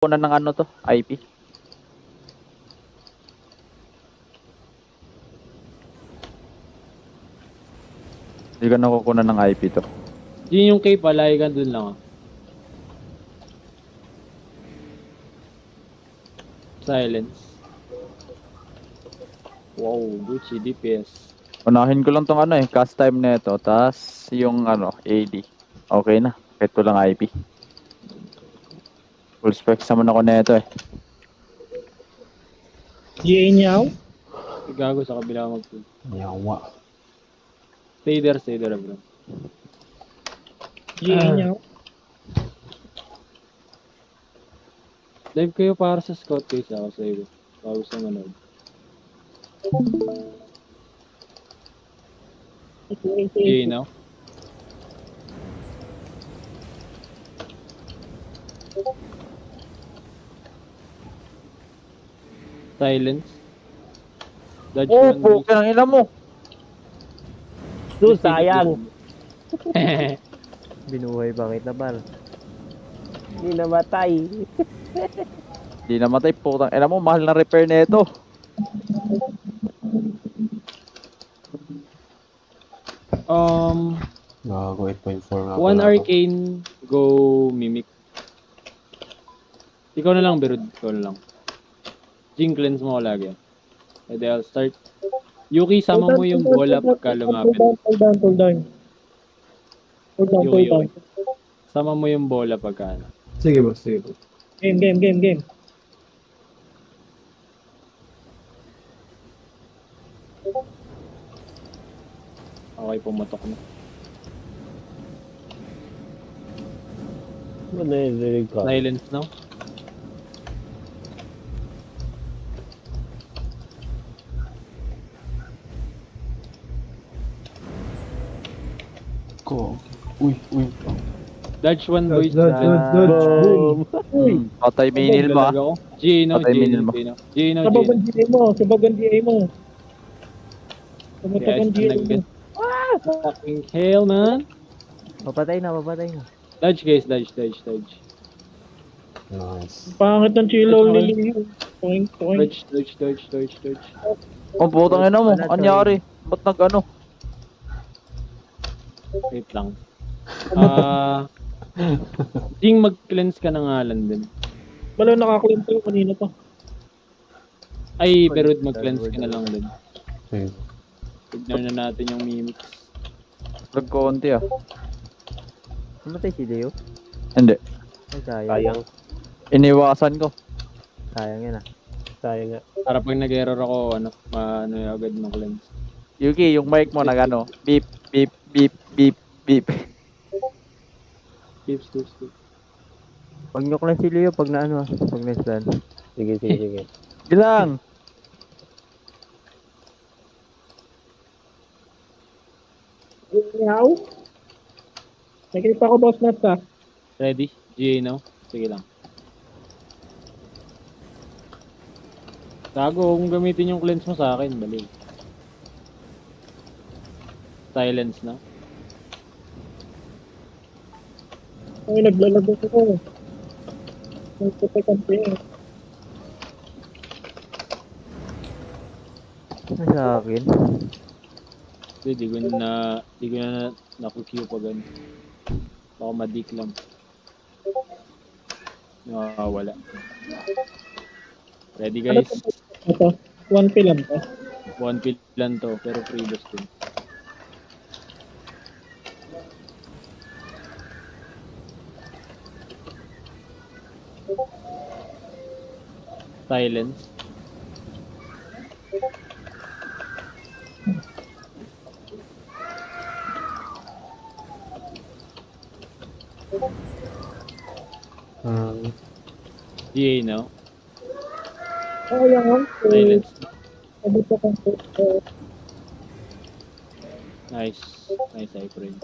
Kunan ng ano to, IP. Hindi ka nakukunan ng IP to. Yun yung cave, palagi ka dun lang. Silence. Wow, Gucci DPS. Unahin ko lang tong ano cast time nito, tas yung ano, AD. Okay na, kahit lang IP. Full specs naman ako nito eh. GA niyaw? Gago sa kabila mag-pull. Yawa. Stay there, bro. GA niyaw? Live kayo para sa scout case ako sa iyo. Bago sa manood. GA now. Silence. Dodge Oh, one, puke ng ina mo. So, sayang. Binuhay ba kita, pal? Hindi namatay. Hindi namatay, putang ina mo, mahal na repair nito. Gago, 8.4 nga One pala ako. arcane, go mimic. Ikaw na lang, Birud. Ikaw na lang. Jing, cleanse mo ko lagi. And then I'll start. Yuki, sama mo yung bola pagka lumapit. Hold down. Yuki. Sama mo yung bola pagka ano. Sige boss, sige boss. Game. Okay, pumatok na. Ano yung dirig ka? Silence now. Ko. Uy. Dodge one, boys. Boom! Patay minil ba? Gino. Patay minil mo. Gino. Sabagan GA mo. Sabagan GA mo. Fucking hell, man. Papatay na. Dodge, guys. Dodge. Nice. Pangit ng chilaw ni Leo. Point. Dodge. Oh, putang ina mo, anyari? Ba't nag-ano? Wait lang. Ding mag-cleanse ka ng ngalan din. Wala nakaklint ko kanina pa. Ay, pero mag-cleanse ka na lang din. Okay. Tignan na natin yung mimics. Nagkonti ah. Namatay si Leo? Hindi. Ay, sayang. Iniwasan ko. Sayang yan ah. Sayang nga. Para pag nag-error ako, maano yung agad ng cleanse. Yuki, yung mic mo nag-ano? Beep. Tips. Pag nyok lang si Leo pag naano ah. Pag na-stun. Sige. Bilang. Niyaw? Nakita ko boss nuts ah. Ready? GA now? Sige lang. Tago, kung gamitin yung cleanse mo sa akin, bali. Silence na. Ay, naglalagay ko. Nagpupekan pa yun. Ano sa akin? Di ko na naku-queue pa gan. Baka madik lang. Nakawala. Ready guys? Ito. 1 pill lang to. One pill lang to, pero free boss din. Silence. GA now. Oh, yan. Silence. Sabi ko kung Nice iframe.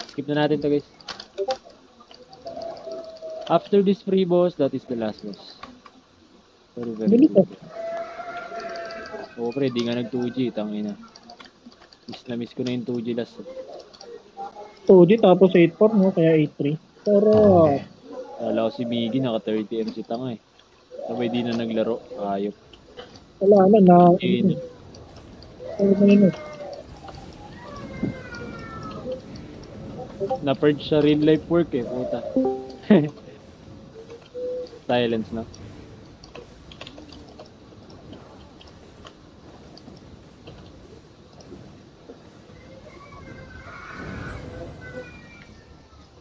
Skip na natin to guys. After this free boss, that is the last boss. Very Bilis good. Oo pre, di nga nag 2G, tangina. Miss ko na yung 2G last. 2G tapos 8.4 no, kaya 8.3. Pero, Wala ko si Biggie, naka 30M si Tanga eh. Sabay di na naglaro. Ayop. wala na, Eh, na, na-purge sa real life work eh, puta. Silence na.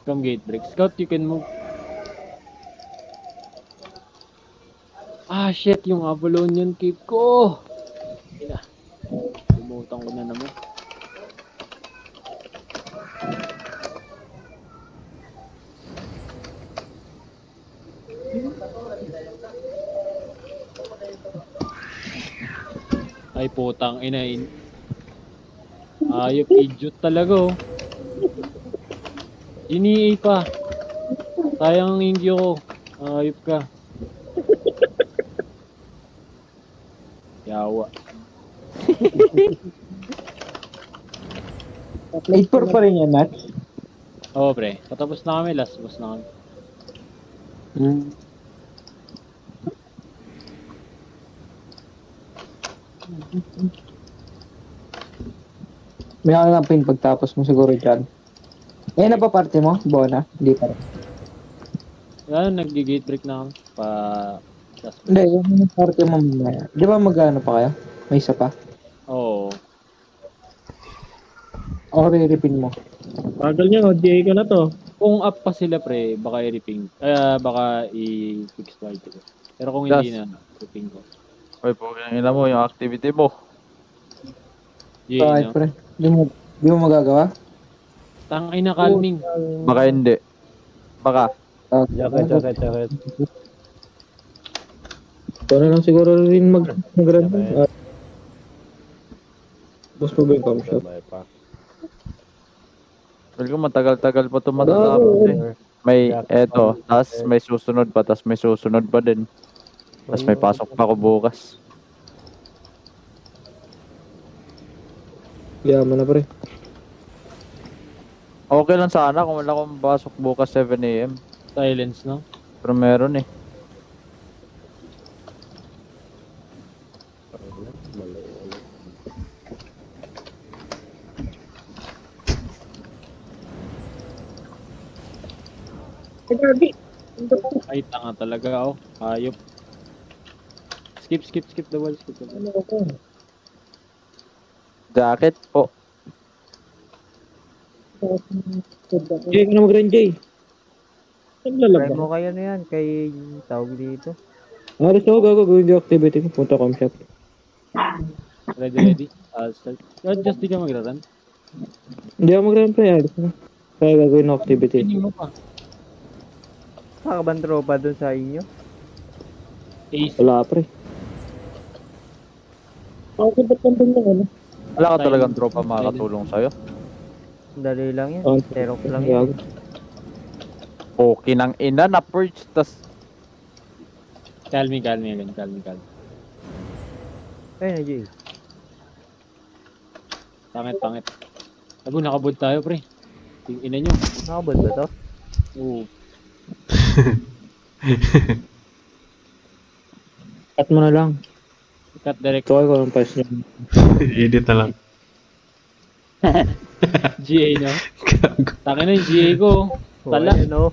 Come gate break. Scout, you can move. Ah, shit, yung Avalonian Cape ko. Ina. Lumutang ko na naman. Ay, putang ina. Ayop, idiot talaga oh. Ini pa. Sayang ang ingyo ko. Ayop ka. Yawa. 8.4 pa rin yan, Max. Oo, pre. Patapos na kami. Last boss na kami. May hanapin pagtapos mo siguro dyan. Eh, na pa parte mo? Bona? Hindi pa rin. Yan, nag-gate break na kami. Last boss. Hindi, yung parte mo mamaya. Di ba mag-ano pa kayo? May isa pa? Oo. O re-repeat mo? Bagal niya, ODA ka na to. Kung up pa sila, pre, baka i-reping. Baka i-fix party ko. Pero kung hindi Das. na, reping ko. Uy, puging ina mo yung activity mo. Yeah, Kahit no? pre. Di mo magagawa? Tangay na calming. Baka hindi. Baka. Jacket. Ito na lang siguro rin mag-run. Boss mo ba yung cam shop? Sabay pa. Well, kung matagal-tagal pa ito matatapos eh. May eto, tas may susunod pa, tas may susunod pa din. Tas may pasok pa ako bukas. Yaman na pre. Okay lang sana kung wala akong pasok bukas 7 AM. Silence, no? Pero meron eh. Ay, gabi. Ay, tanga talaga ako. Ayop. Skip the wall. Ano ako? Jacket po. Jay, ka na mag-run, Jay. Saan Try lalabas? mo kayo na yan kay tawag dito. Aris ako, gagawin yung activity ko. Punta cam shop. Ready? Start. Just di ka magra-run. Hindi ako mag-run pre, alis na. Kaya gagawin ng activity. Pining mo pa. Nakabang tropa dun sa inyo. Ace. Wala pre. Okay, ba't nandun yung ano? Wala ka talagang tropa makakatulong sa'yo. Dali lang yan. Oh, Xerox lang yan. Okay nang ina na purge, tas Calming again. Ayun na, Jay. Pangit. Tago, nakabod tayo, pre. Ina nyo. Nakabot ba to? Oo. Cut mo na lang. Cut direct. Ito ko ng price niya. Edit na lang. GA, no? Takin na yung GA ko. Tala. Ayun, no?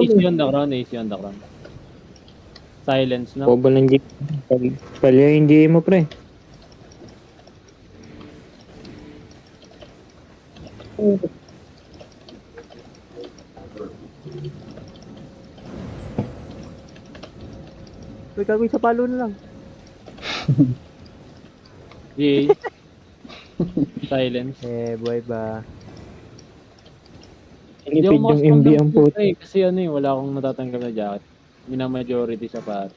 Easy on the ground. Silence, no? Boba ng G. Palya yung G mo pre. Uy, gagawin sa palo na lang. GA. Silence. Eh, buhay ba? Hindi ako Ilipid yung makaspam MB ng ang puta puto. Kasi wala akong natatanggap na jacket. Majority sa pat.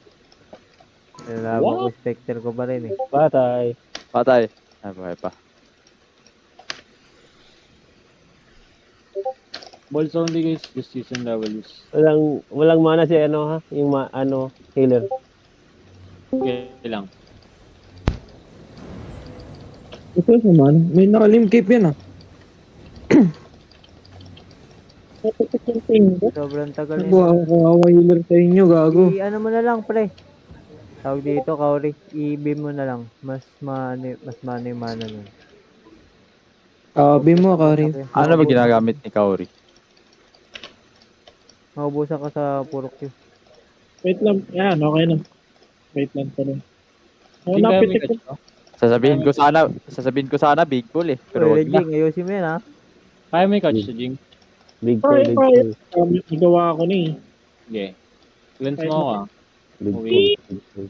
Nalaman ko, Spectre ko pa rin eh. Patay. patay. Ay, buhay pa. Balls only guys, just season levels. Walang mana si ano ha, yung healer. Okay lang. Ito naman. May nakalim cape yan ah. Natatik yung ping ko. Sobrang tagal Ano ba, nito. ang kawawa healer sa inyo, gago. Ano mo na lang, pre. Tawag dito, Kaori. I-beam mo na lang. Mas mano yung mana nun. Beam mo, Kari. Ano ba ginagamit ni Kaori? Maubusan ka sa puro Q. Wait lang. Yan, okay na. Wait lang pa rin. Oh, Jing, kaya may napitik catch ko. ko? Sasabihin ko sana big bull eh. Pero Pero wag na. Jing, ayusin mo yan, ha? Kaya may catch to, Jing. Big call, Ay, big ay. call. Nagawa ko na eh. Okay. Cleanse mo ako ah. Big Uwi. call, big call.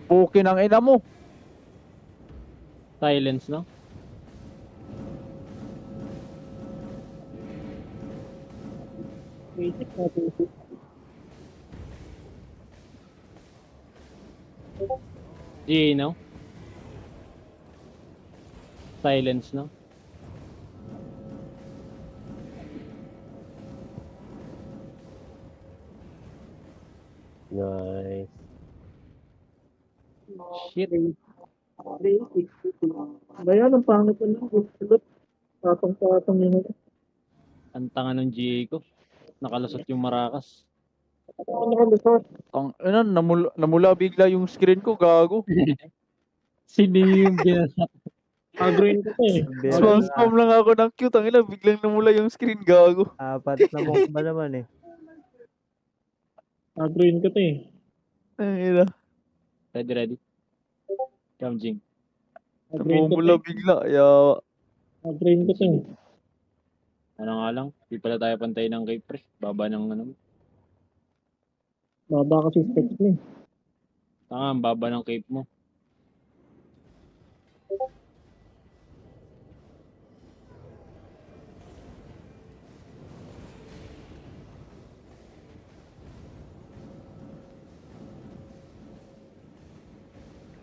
Okay ng ina mo. Silence, no? Basic na basic. GA, no? Silence, no? Nice. Shit. Basic. Kaya ang pangit ko lang. Patong-patong yun. Ang tanga ng GA ko. Nakalusot yung marakas. Ano ka gusto? Namula bigla yung screen ko, gago. Sino yung binasa? Agree ko eh. Spam lang ako ng cute. Ang ina, biglang namula yung screen, gago. Apat na monk ba naman, eh? Agree ko eh. Ang ina. Ready. Come, Jing. Namumula bigla. Yawa. Agree ko eh. Ano nga lang, di pala tayo pantay ng cape pre. Baba ng ano. Baba kasi specs mo eh. Tanga, ang baba ng cape mo.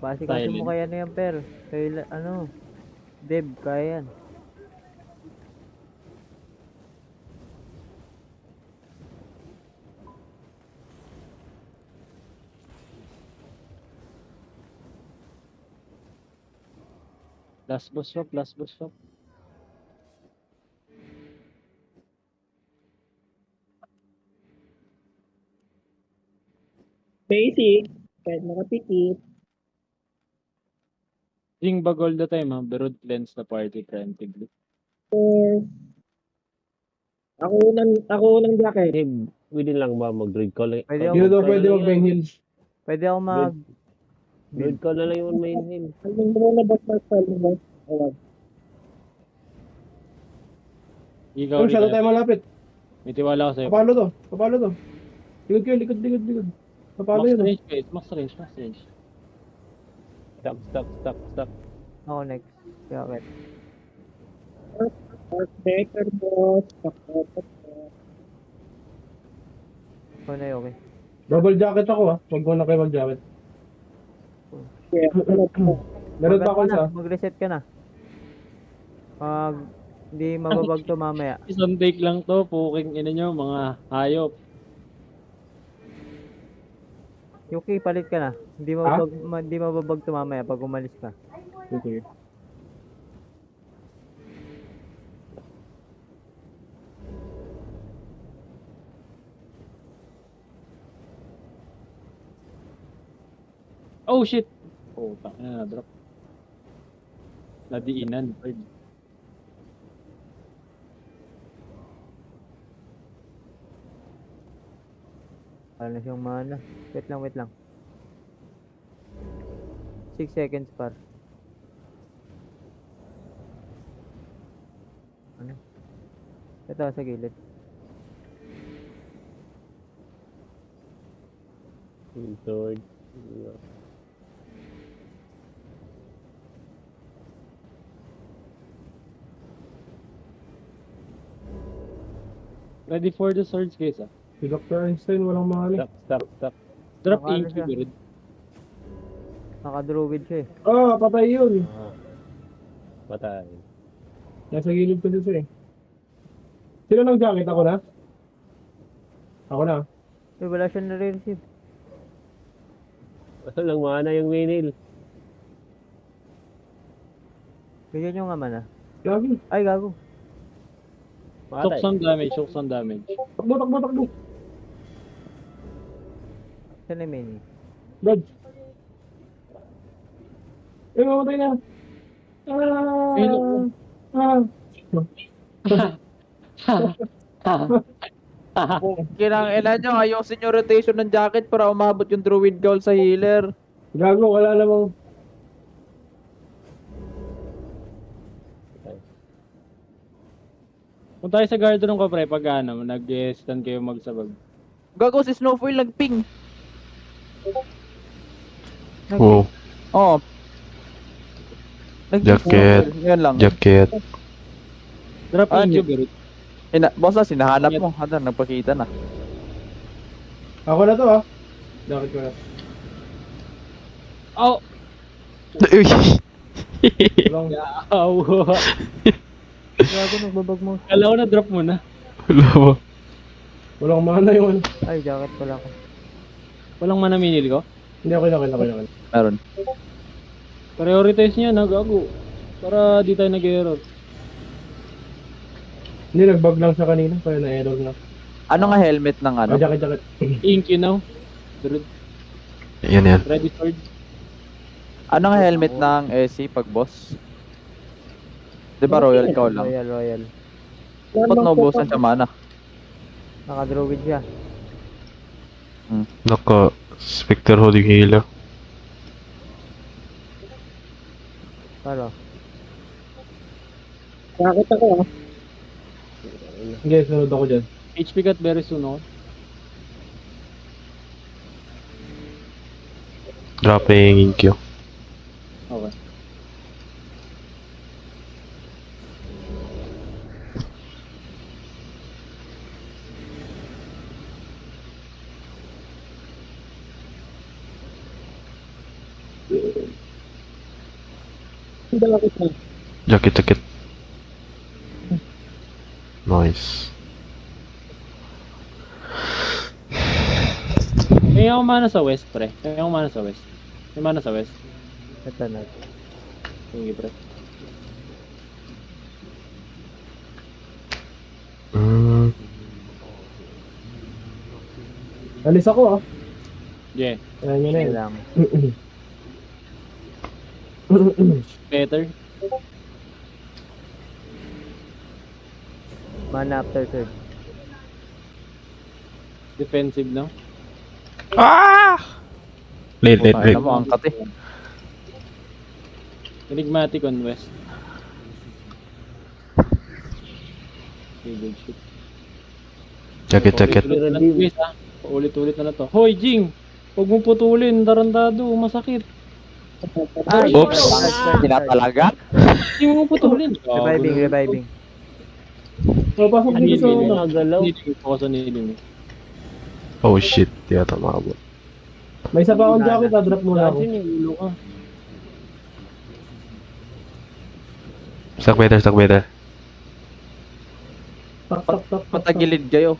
Basi kasi Silent. mo kaya na yan, per. Kaya, Deb, kaya yan. Last boss swap. Basic. Kahit nakapikit. Jing bag all the time ha. Berod cleanse the party frantically. Ako unang jacket. Eh, pwede lang ba mag-grid call? Pwede ako- Grid call Pwede na mag lang main yan. heal. Pwede ako Grid call na lang yung main heal. Ano mo na boss na style mo? Ayan. Ikaw Ay, masyado rin. tayo malapit. May tiwala ko sa'yo. Papalo to. Likod kayo, likod. Papalo Max yun. range guys. Max range. Stop. Ako next. Jacket. Better boss. Ako na okay. Double jacket ako Huwag mo na kayo mag-jacket. Meron pa ako isa. Mag-reset ka na. Hindi mababag to mamaya. Isang take lang to. Puking ina nyo mga hayop. Yuki, palit ka na. Hindi mababag to mamaya pag umalis ka. Okay. Oh shit! Oh, na drop. Nadiinan. Bird. Ano siyang mana? Wait lang. 6 seconds par. Ano? Ito sa gilid. Sword. Ready for the swords guys ah. Si Dr. Einstein, walang mahali. Stop. Drop Nakaano EQ siya? Bird. Naka-druid siya eh. Patay yun. Patay. Nasa gilid ko siya Sino nang jacket? Ako na? Wala siya na-receive. Walang mana yung Winil. Bigyan nyo nga mana. Gagi. Ay, gago. Shocks on damage, shocks on damage. Takbo, takbo, takbo. Saan na yung mini? Brad. Eh, mamatay na. Feel Kinang nyo, ayusin yung rotation ng jacket para umabot yung druid goal sa healer. Gago, wala namang... Kung tayo sa garden ko, pre, pag ano, nag-stand kayo magsabag. Gago si Snowfoil nagping. Oh, Oo. Jacket. Yan lang. jacket. Drop Ah, in you, Boss, sinahanap mo. Hada, nagpakita na. Ako na to, ah. Bakit ko na? Oh! Uy! Walang... Awa! Gago, nagbabag mo. Kala ko na drop mo na. Wala ba? Walang mana yung ano. Ay, jacket pala ko. Walang mana minil ko. Hindi, okay. Meron. Prioritize niya na, gago. Para di tayo nag-error. Hindi, nag-bug lang siya kanina. Kaya na-error na. Ano nga helmet ng ano? Ah, jacket. Ink you now. Yan yan. Ready sword. Ano nga helmet ng SC pag boss? Di ba royal ikaw lang? Royal. Ba't naubusan siya mana? Naka-druid siya. Naka Spectre Holding Healer. Para. Bakit ako ah? Sige, sunod ako dyan. HP cut very soon ako. Dropping Inkyo. Okay. Bakit na? Jacket. Nice. May ako mana sa west, pre. May ako mana sa west. May mana sa west. Ito na. Sige, pre. Alis ako, ah. Yeah. Ayan yun na Yun yun. lang. Better. Mana after third. Defensive now. Late. Alam mo, angkat eh. Enigmatic on west. Okay, good shit. Jacket. Ulit-ulit na to, guys, ha? Ulit-ulit na to. Hoy, Jing! Huwag mong putulin, tarantado, masakit. Oops. Tinatalaga? Hindi mo putulin. Reviving. So, pasok dito sa ano. Nagalaw. Niling ko sa niling. Oh shit, di ata maabot. May isa pa akong jacket, ah. Drop muna ako. Kasi yung ulo ka. Stack better. Tak. Patagilid kayo.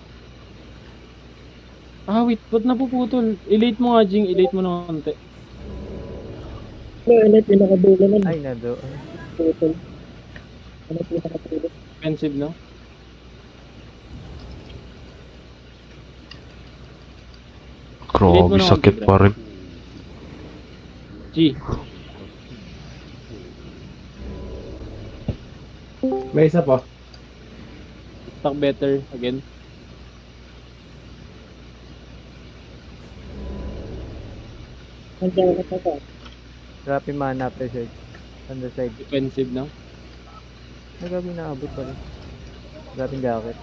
Ah, wait, ba't napuputol? Elate mo nga, Jing. Elate mo ng konti. Ano pinakadulo nun? Ay, nado. Total. Ano pinakadulo? Defensive, no? Grabe, sakit pa rin. G. May isa pa. Stack better again. Nandiyan ka pa. Dropping mana after third. On the side. Defensive, no? Nagabi na abot pa rin. Dropping jacket.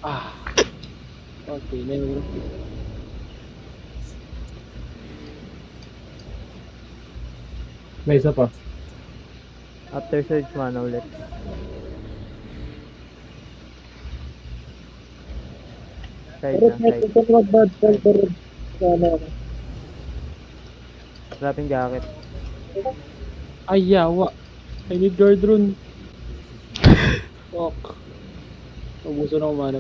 Ah. Okay, never. May isa pa. After surge mana ulit. Side Pero na, side. ito mag-bad call pero sana Dropping jacket. Ay, yawa. I need guard rune. Fuck. Ubuso na kumana.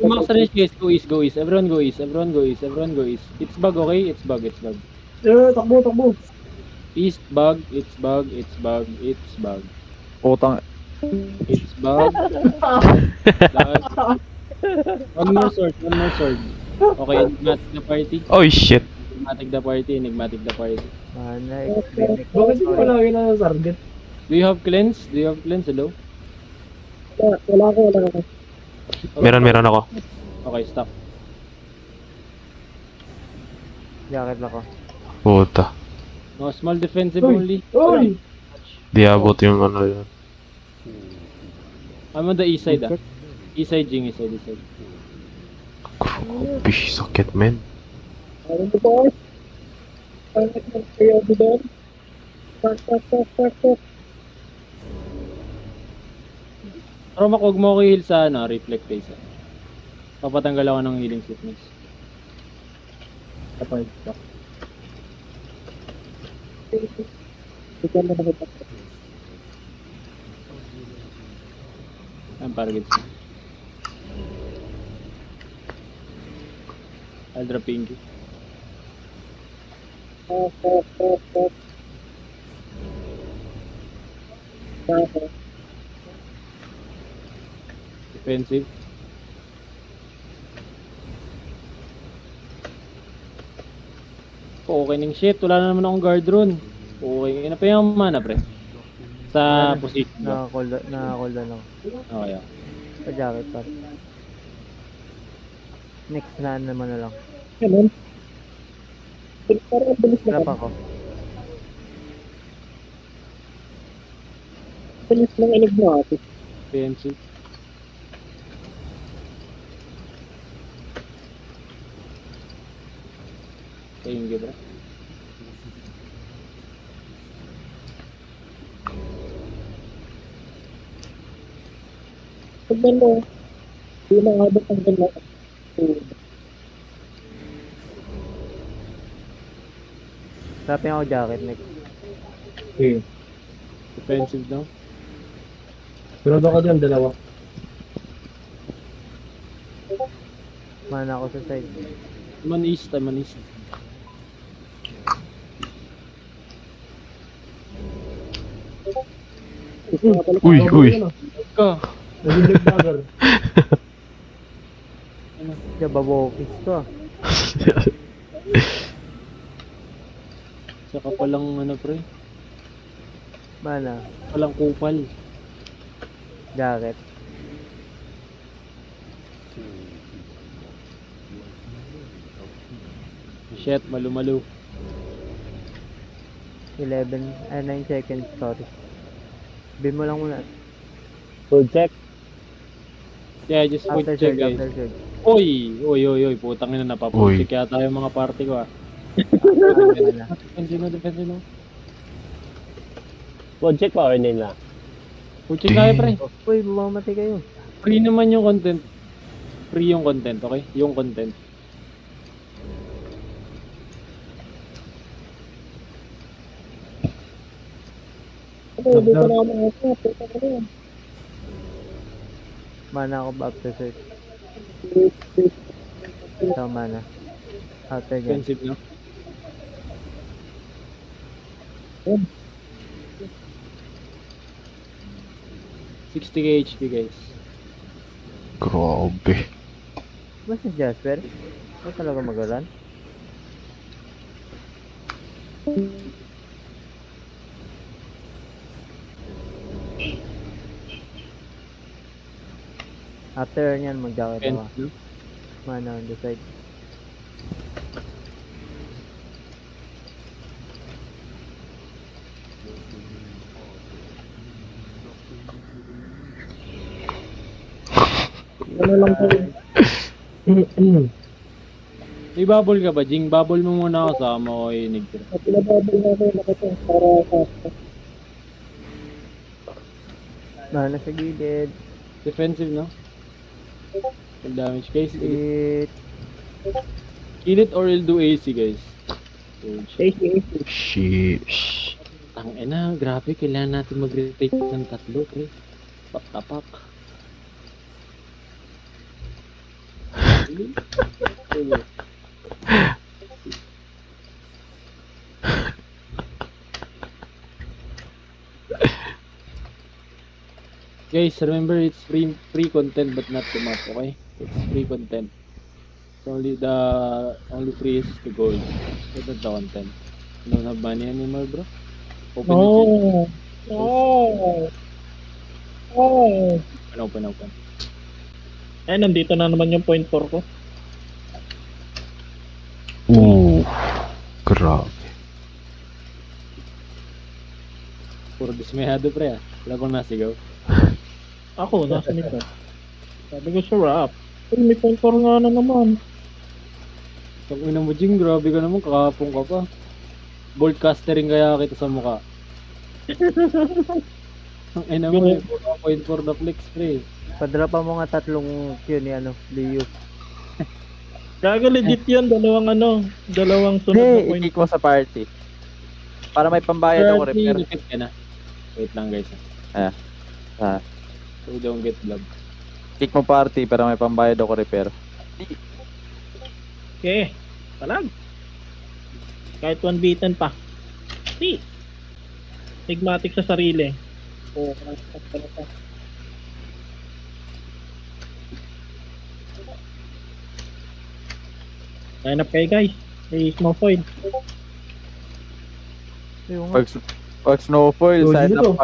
Yung mga range guys, go east, go east. Everyone go east, everyone go east, everyone go east. It's bug, okay? It's bug, it's bug. Takbo, takbo. East bug, it's bug, it's bug, it's bug. Putang, It's bug. Last. One more sword, one more sword. Okay, enigmatic the party. Oh shit. Enigmatic the party, enigmatic the party. Mana, explain Bakit hindi mo lagi na target? Do you have cleanse? Do you have cleanse? Hello? Wala ko. Meron ako. Okay, stop. Jacket ako. Puta. No, small defensive Uy! only. Uy! Di abot yung ano yun. I'm on the east side ah. East side, Jing, east side, east side. Grabe, sakit men. Ano ba? Pangit ng kayo doon. Tak. Pero huwag mo ako i-heal sa ano, reflect face ah. Papatanggal ako ng healing sickness. Kapag, tak. Ikaw na nakita. I'm target. I'll drop pinky. Defensive. Okay ning shit, wala na naman akong guard rune. Okay, ano pa yung mana pre? Sa position mo. Nakakulda lang. Okay. ah. Sa jacket pa. Next na naman na lang. Ganun. Parang ang bilis na. Trap ako. Bilis ng enigmatic. Defensive. Thank you, bro. Pagdan mo, hindi na abot ang gano'n. Trapin ako jacket next. Okay. Defensive daw. Sunod ako dyan, dalawa. Mana ako sa side. I'm on east, I'm on east. Uy. Ka. Naging dagger. Siya babokis to. Saka palang ano pre, Mana, palang kupal. jacket. Shit, malu-malu. 9 seconds, sorry. Bin mo lang muna. Full check. Yeah, just food After check surge, guys. after surge. Oy, putang ina napaputik yata yung mga party ko ah. Mana. Defensive no. Full check pa or nila? Food check tayo pre. Uy, mamamatay kayo. Free naman yung content. Free yung content, okay? Yung content. Ano, hindi ko na ako makasap. Puta ka na. Mana ako ba after surge? So, mana. After dyan. Defensive no. Yun. 60k HP guys. Grabe. Ba si Jasper? Ba talaga mag-run? After nyan, mag-jacket ako. Defensive no. Mana on the side. Ano lang kayo. May bubble ka ba, Jing? Bubble mo muna kasama ko yung nigtir. At pinababal na ako nakita para sa Mana sa gilid. Defensive no. Full damage guys. It. Kill it or you'll do AC guys. Oh, shit. Sheesh. Tangina, grabe, kailangan natin mag-retake ng 3, pre. Pak. Guys, remember it's free content but not the map, okay? It's free content. Only free is the gold. But not the content. You don't have money anymore, bro? Open the No. No. Oh. chat. Open. Eh, nandito na naman yung point 4 ko. Grabe. Puro dismayado, pre, ah. Wala bang nasigaw? Ako, nasa nito. Sabi ko, sarap. Ay, may point 4 nga na naman. Pag ina mo, Jing, grabe ka naman, kakapong ka pa. Broadcastering kaya kita sa mukha. Ang ina mo, point for the flex, pre. Padrapa mo nga 3 Q ni Liu. Gaga legit yun, dalawang sunod na Hindi, point. i-kick mo sa party. Para may pambayad ako repair. Repeat ka na. Wait lang, guys. Ah. So we don't get vlog. Kick mo party para may pambayad ako repair. Okay, talag. Kahit one beaten pa. Si. Enigmatic sa sarili. Oo, pa. Line up kayo guys. May small foil. Yung Pag snowfoil, Doji sign nito. up